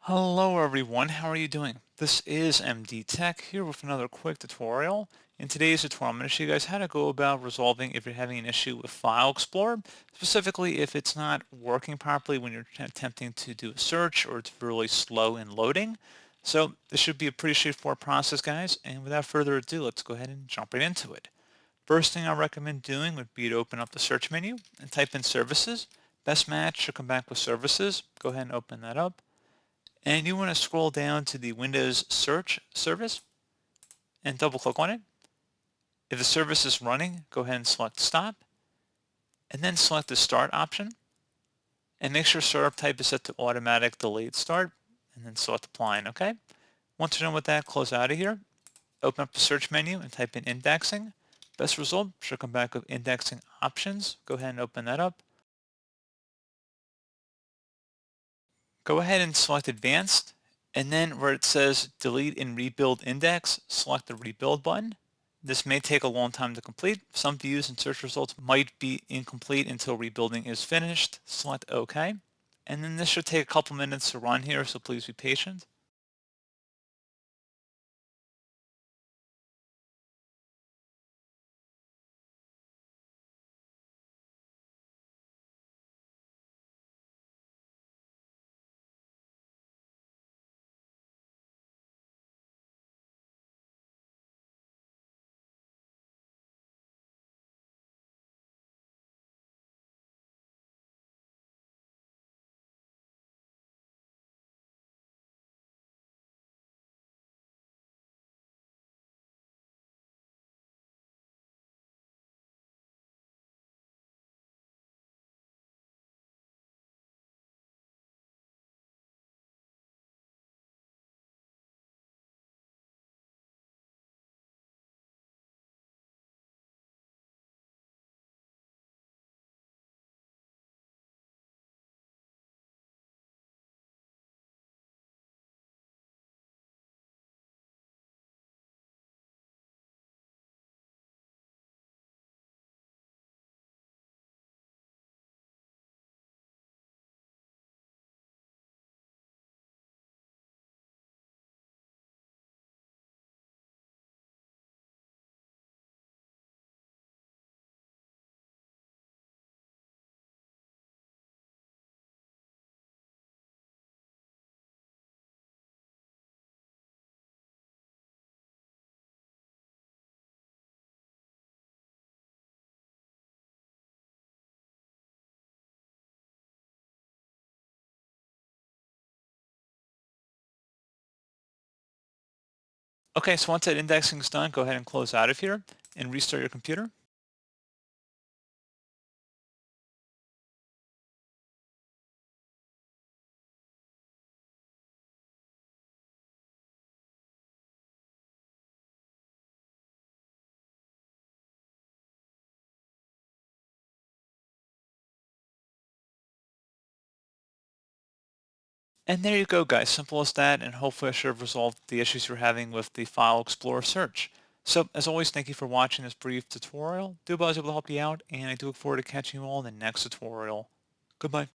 Hello everyone, how are you doing? This is MD Tech here with another quick tutorial. In today's tutorial, I'm going to show you guys how to go about resolving if you're having an issue with File Explorer, specifically if it's not working properly when you're attempting to do a search or it's really slow in loading. So this should be a pretty straightforward process, guys, and without further ado, let's go ahead and jump right into it. First thing I recommend doing would be to open up the search menu and type in services. Best match should come back with services. Go ahead and open that up. And you want to scroll down to the Windows Search service and double click on it. If the service is running, go ahead and select Stop and then select the Start option and make sure startup type is set to automatic delayed start and then select Apply. Okay. Once you're done with that, close out of here. Open up the search menu and type in indexing. Best result should come back with indexing options. Go ahead and open that up. Go ahead and select Advanced, and then where it says Delete and Rebuild Index, select the Rebuild button. This may take a long time to complete. Some views and search results might be incomplete until rebuilding is finished. Select OK. And then this should take a couple minutes to run here, so please be patient. Okay, so once that indexing is done, go ahead and close out of here and restart your computer. And there you go, guys. Simple as that, and hopefully I should have resolved the issues you're having with the File Explorer search. So, as always, thank you for watching this brief tutorial. Do hope I was able to help you out, and I do look forward to catching you all in the next tutorial. Goodbye.